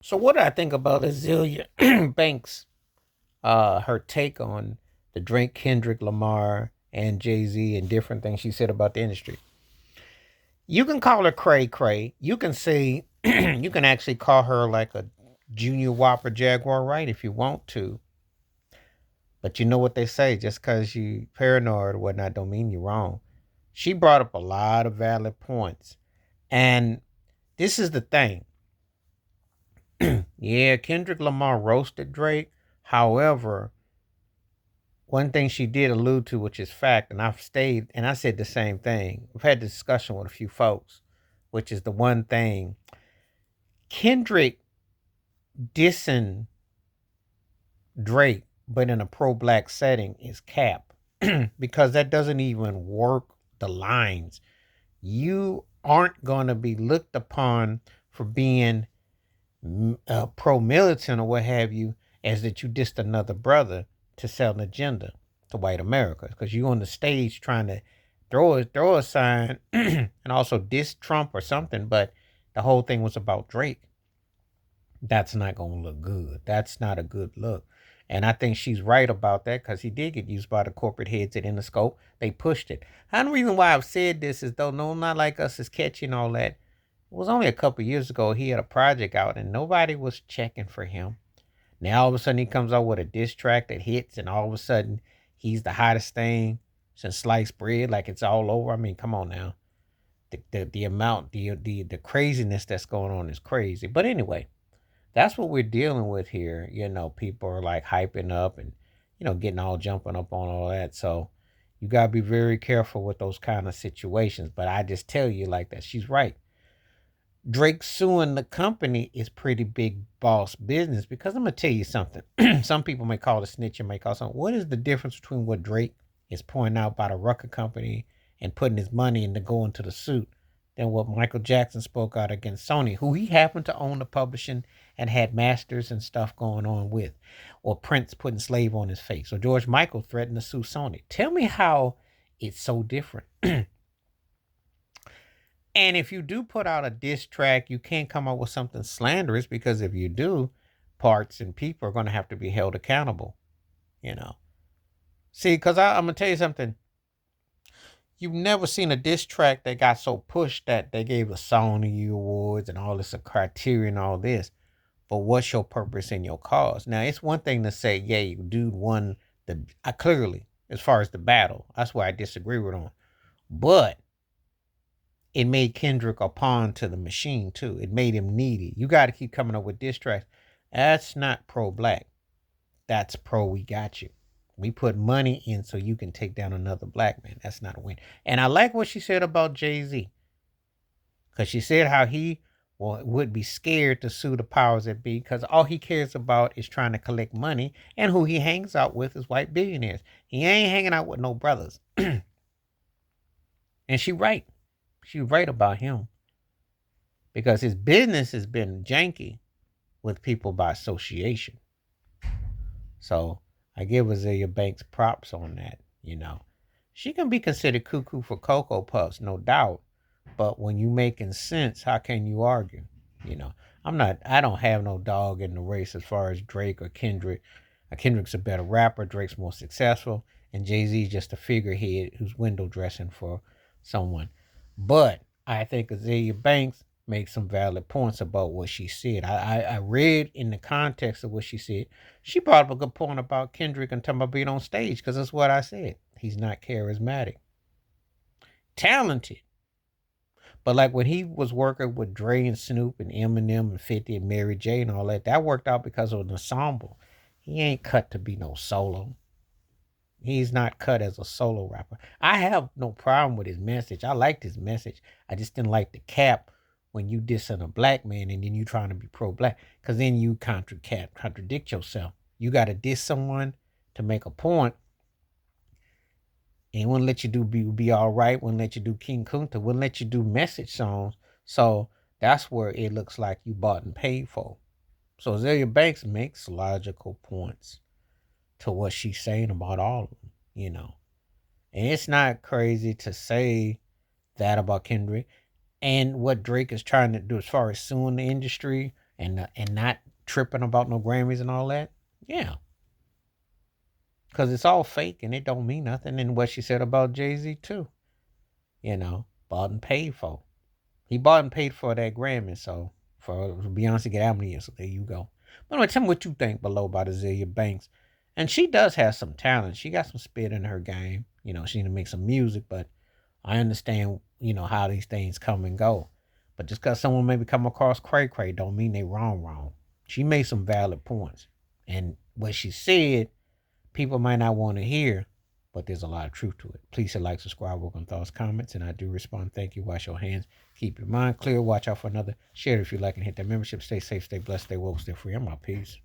So what do I think about Azealia Banks? Her take on the Drake, Kendrick, Lamar, and Jay Z, and different things she said about the industry. You can call her cray cray. You can say you can actually call her like a junior whopper jaguar, right? If you want to. But you know what they say: just because you paranoid or whatnot, don't mean you're wrong. She brought up a lot of valid points, and this is the thing. Yeah, Kendrick Lamar roasted Drake. However, one thing she did allude to, which is fact, and I've stayed and I said the same thing. We've had this discussion with a few folks, which is the one thing Kendrick dissing Drake, but in a pro black setting is cap because that doesn't even work the lines. You aren't going to be looked upon for being pro militant or what have you, as that you dissed another brother to sell an agenda to white America. Because you on the stage trying to throw a sign and also diss Trump or something, but the whole thing was about Drake. That's not going to look good. That's not a good look. And I think she's right about that because he did get used by the corporate heads at Interscope. They pushed it. And the reason why I've said this is though no, not like us is catching all that. It was only a couple years ago he had a project out and nobody was checking for him. Now all of a sudden he comes out with a diss track that hits, and all of a sudden he's the hottest thing since sliced bread. Like it's all over. I mean, come on now. The amount the craziness that's going on is crazy. But anyway, that's what we're dealing with here. People are like hyping up and getting all jumping up on all that. So you gotta be very careful with those kind of situations. But I just tell you like that, she's right. Drake suing the company is pretty big boss business because I'm gonna tell you something. Some people may call it snitching, may call something. What is the difference between what Drake is pointing out by the record company and putting his money into going to the suit than what Michael Jackson spoke out against Sony, who he happened to own the publishing and had masters and stuff going on with, or Prince putting slave on his face, or George Michael threatened to sue Sony. Tell me how it's so different. And if you do put out a diss track, you can't come up with something slanderous because if you do, parts and people are going to have to be held accountable. You know, see, because I'm gonna tell you something. You've never seen a diss track that got so pushed that they gave a Sony Awards and all this, a criteria and all this. But what's your purpose in your cause? Now, it's one thing to say, yeah, dude won the clearly as far as the battle. That's why I disagree with him. But it made Kendrick a pawn to the machine too. It made him needy. You got to keep coming up with diss tracks. That's not pro black. That's pro we got you. We put money in so you can take down another black man. That's not a win. And I like what she said about Jay Z, because she said how he would be scared to sue the powers that be because all he cares about is trying to collect money, and who he hangs out with is white billionaires. He ain't hanging out with no brothers. And she right. She right about him because his business has been janky with people by association. So I give Azealia Banks props on that. She can be considered cuckoo for Cocoa Puffs, no doubt. But when you making sense, how can you argue? You know, I don't have no dog in the race as far as Drake or Kendrick. Kendrick's a better rapper, Drake's more successful, and Jay-Z's just a figurehead who's window dressing for someone. But I think Azealia Banks makes some valid points about what she said. I read in the context of what she said. She brought up a good point about Kendrick and talking about being on stage because that's what I said. He's not charismatic. Talented. But like when he was working with Dre and Snoop and Eminem and 50 and Mary J and all that, that worked out because of an ensemble. He ain't cut to be no solo. He's not cut as a solo rapper. I have no problem with his message. I liked his message. I just didn't like the cap when you dissing a black man and then you trying to be pro-black, because then you contradict yourself. You got to diss someone to make a point, and wouldn't let you do be all right. Wouldn't let you do King Kunta. Wouldn't let you do message songs. So that's where it looks like you bought and paid for. So Azealia Banks makes logical points to what she's saying about all of them. And it's not crazy to say that about Kendrick. And what Drake is trying to do as far as suing the industry and not tripping about no Grammys and all that. Yeah, because it's all fake and it don't mean nothing. And what she said about Jay-Z too, bought and paid for. He bought and paid for that Grammy, so for Beyonce get album year, so there you go. But anyway, tell me what you think below about Azealia Banks. And she does have some talent. She got some spit in her game. She need to make some music, but I understand, how these things come and go. But just because someone maybe come across cray cray don't mean they wrong. She made some valid points. And what she said, people might not want to hear, but there's a lot of truth to it. Please hit like, subscribe, welcome thoughts, comments, and I do respond. Thank you. Wash your hands. Keep your mind clear. Watch out for another. Share it if you like and hit that membership. Stay safe, stay blessed, stay woke, stay free. I'm out. Peace.